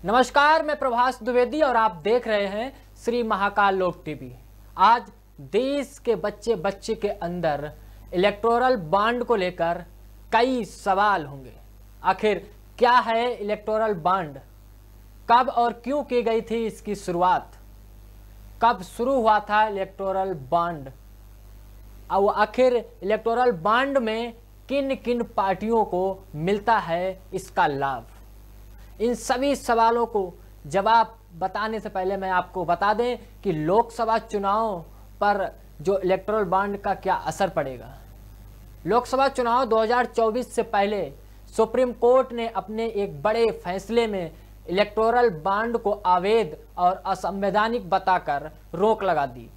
नमस्कार, मैं प्रभास द्विवेदी और आप देख रहे हैं श्री महाकाल लोक टीवी। आज देश के बच्चे के अंदर इलेक्टोरल बॉन्ड को लेकर कई सवाल होंगे। आखिर क्या है इलेक्टोरल बॉन्ड, कब और क्यों की गई थी इसकी शुरुआत, कब शुरू हुआ था इलेक्टोरल बॉन्ड, और आखिर इलेक्टोरल बॉन्ड में किन किन पार्टियों को मिलता है इसका लाभ। इन सभी सवालों को जवाब बताने से पहले मैं आपको बता दें कि लोकसभा चुनाव पर जो इलेक्टोरल बॉन्ड का क्या असर पड़ेगा। लोकसभा चुनाव 2024 से पहले सुप्रीम कोर्ट ने अपने एक बड़े फैसले में इलेक्टोरल बॉन्ड को अवैध और असंवैधानिक बताकर रोक लगा दी।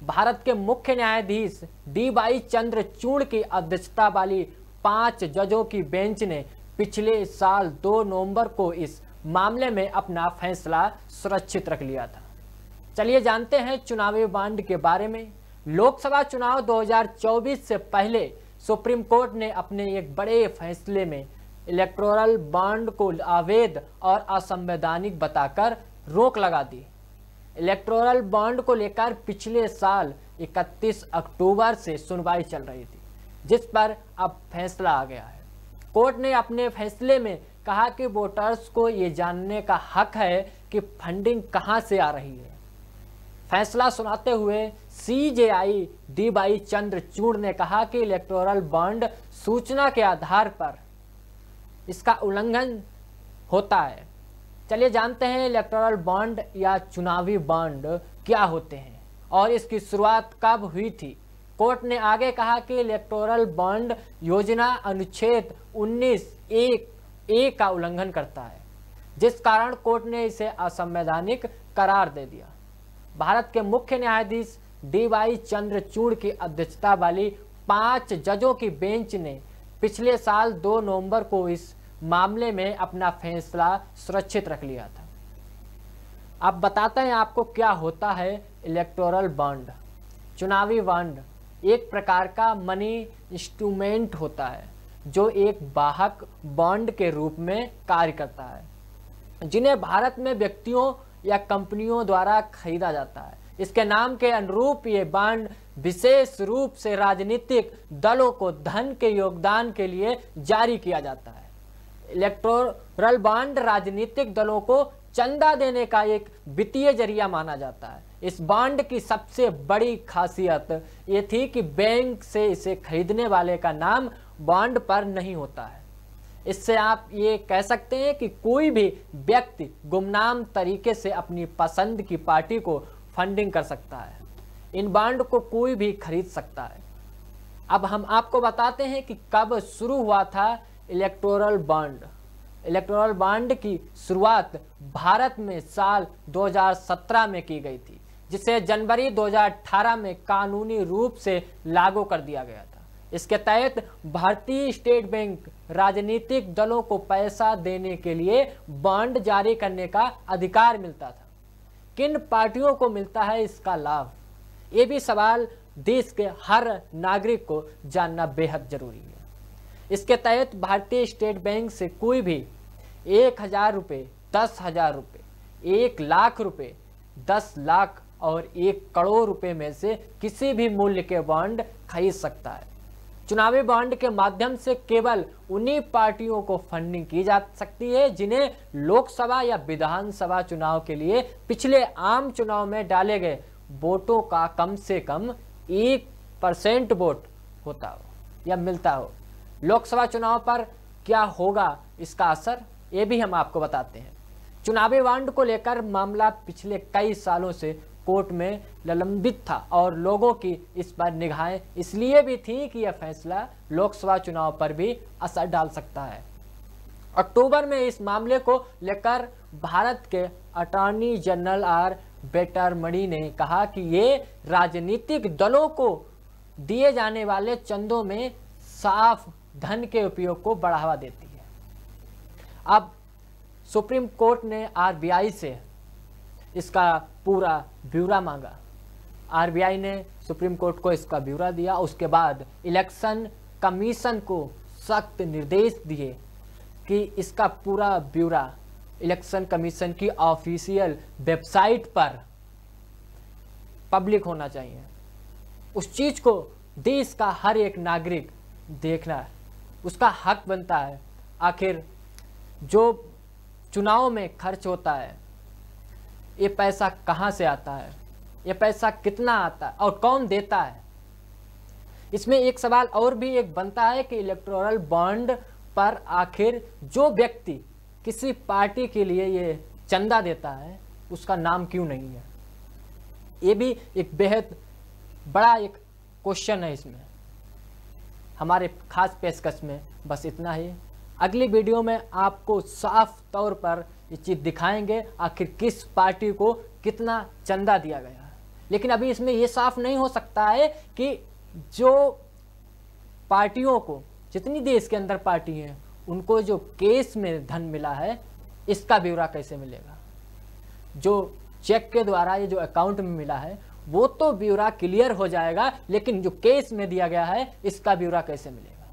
भारत के मुख्य न्यायाधीश डी.वाई. चंद्रचूड़ की अध्यक्षता वाली 5 जजों की बेंच ने पिछले साल 2 नवंबर को इस मामले में अपना फैसला सुरक्षित रख लिया था। चलिए जानते हैं चुनावी बॉन्ड के बारे में। लोकसभा चुनाव 2024 से पहले सुप्रीम कोर्ट ने अपने एक बड़े फैसले में इलेक्टोरल बॉन्ड को अवैध और असंवैधानिक बताकर रोक लगा दी। इलेक्टोरल बॉन्ड को लेकर पिछले साल 31 अक्टूबर से सुनवाई चल रही थी, जिस पर अब फैसला आ गया है। कोर्ट ने अपने फैसले में कहा कि वोटर्स को ये जानने का हक है कि फंडिंग कहां से आ रही है। फैसला सुनाते हुए सीजेआई डी.वाई. चंद्रचूड़ ने कहा कि इलेक्टोरल बॉन्ड सूचना के आधार पर इसका उल्लंघन होता है। चलिए जानते हैं इलेक्टोरल बॉन्ड या चुनावी बॉन्ड क्या होते हैं और इसकी शुरुआत कब हुई थी। कोर्ट ने आगे कहा कि इलेक्टोरल बॉन्ड योजना अनुच्छेद 19(1)(a) का उल्लंघन करता है, जिस कारण कोर्ट ने इसे असंवैधानिक करार दे दिया। भारत के मुख्य न्यायाधीश डी.वाई. चंद्रचूड़ की अध्यक्षता वाली 5 जजों की बेंच ने पिछले साल 2 नवंबर को इस मामले में अपना फैसला सुरक्षित रख लिया था। अब बताते हैं आपको क्या होता है इलेक्टोरल बॉन्ड। चुनावी बॉन्ड एक प्रकार का मनी इंस्ट्रूमेंट होता है जो एक वाहक बॉन्ड के रूप में कार्य करता है, जिन्हें भारत में व्यक्तियों या कंपनियों द्वारा खरीदा जाता है। इसके नाम के अनुरूप ये बॉन्ड विशेष रूप से राजनीतिक दलों को धन के योगदान के लिए जारी किया जाता है। इलेक्टोरल बॉन्ड राजनीतिक दलों को चंदा देने का एक वित्तीय जरिया माना जाता है। इस बॉन्ड की सबसे बड़ी खासियत ये थी कि बैंक से इसे खरीदने वाले का नाम बॉन्ड पर नहीं होता है। इससे आप ये कह सकते हैं कि कोई भी व्यक्ति गुमनाम तरीके से अपनी पसंद की पार्टी को फंडिंग कर सकता है। इन बॉन्ड को कोई भी खरीद सकता है। अब हम आपको बताते हैं कि कब शुरू हुआ था इलेक्टोरल बॉन्ड। इलेक्टोरल बॉन्ड की शुरुआत भारत में साल 2017 में की गई थी, जिसे जनवरी 2018 में कानूनी रूप से लागू कर दिया गया था। इसके तहत भारतीय स्टेट बैंक राजनीतिक दलों को पैसा देने के लिए बॉन्ड जारी करने का अधिकार मिलता था। किन पार्टियों को मिलता है इसका लाभ, ये भी सवाल देश के हर नागरिक को जानना बेहद जरूरी है। इसके तहत भारतीय स्टेट बैंक से कोई भी 1,000 रुपये, 10,000 रुपये, 1 लाख रुपये, 10 लाख और 1 करोड़ रुपए में से किसी भी मूल्य के बॉन्ड खरीद सकता है। चुनावी बॉन्ड के माध्यम से केवल उन्हीं पार्टियों को फंडिंग की जा सकती है जिन्हें लोकसभा या विधानसभा चुनाव के लिए पिछले आम चुनाव में डाले गए वोटों का कम से कम 1% वोट होता हो या मिलता हो। लोकसभा चुनाव पर क्या होगा इसका असर, ये भी हम आपको बताते हैं। चुनावी बॉन्ड को लेकर मामला पिछले कई सालों से कोर्ट में लंबित था और लोगों की इस पर निगाहें इसलिए भी थी कि यह फैसला लोकसभा चुनाव पर भी असर डाल सकता है। अक्टूबर में इस मामले को लेकर भारत के अटॉर्नी जनरल आर वेंकटरमणि ने कहा कि ये राजनीतिक दलों को दिए जाने वाले चंदों में साफ धन के उपयोग को बढ़ावा देती है। अब सुप्रीम कोर्ट ने आरबीआई से इसका पूरा ब्यौरा मांगा। आरबीआई ने सुप्रीम कोर्ट को इसका ब्यौरा दिया। उसके बाद इलेक्शन कमीशन को सख्त निर्देश दिए कि इसका पूरा ब्यौरा इलेक्शन कमीशन की ऑफिशियल वेबसाइट पर पब्लिक होना चाहिए। उस चीज़ को देश का हर एक नागरिक देखना है, उसका हक बनता है। आखिर जो चुनाव में खर्च होता है, ये पैसा कहाँ से आता है, ये पैसा कितना आता है और कौन देता है। इसमें एक सवाल और भी एक बनता है कि इलेक्टोरल बॉन्ड पर आखिर जो व्यक्ति किसी पार्टी के लिए ये चंदा देता है, उसका नाम क्यों नहीं है। ये भी एक बेहद बड़ा एक क्वेश्चन है। इसमें हमारे खास पेशकश में बस इतना ही। अगली वीडियो में आपको साफ तौर पर ये चीज़ दिखाएंगे आखिर किस पार्टी को कितना चंदा दिया गया है। लेकिन अभी इसमें ये साफ नहीं हो सकता है कि जो पार्टियों को, जितनी देश के अंदर पार्टी हैं, उनको जो केस में धन मिला है, इसका ब्यौरा कैसे मिलेगा। जो चेक के द्वारा ये जो अकाउंट में मिला है वो तो ब्यौरा क्लियर हो जाएगा, लेकिन जो केस में दिया गया है इसका ब्यौरा कैसे मिलेगा।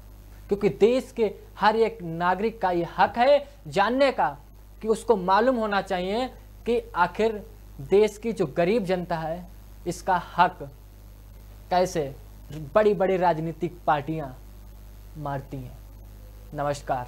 क्योंकि देश के हर एक नागरिक का ये हक है जानने का, कि उसको मालूम होना चाहिए कि आखिर देश की जो गरीब जनता है इसका हक कैसे बड़ी बड़ी राजनीतिक पार्टियां मारती हैं। नमस्कार।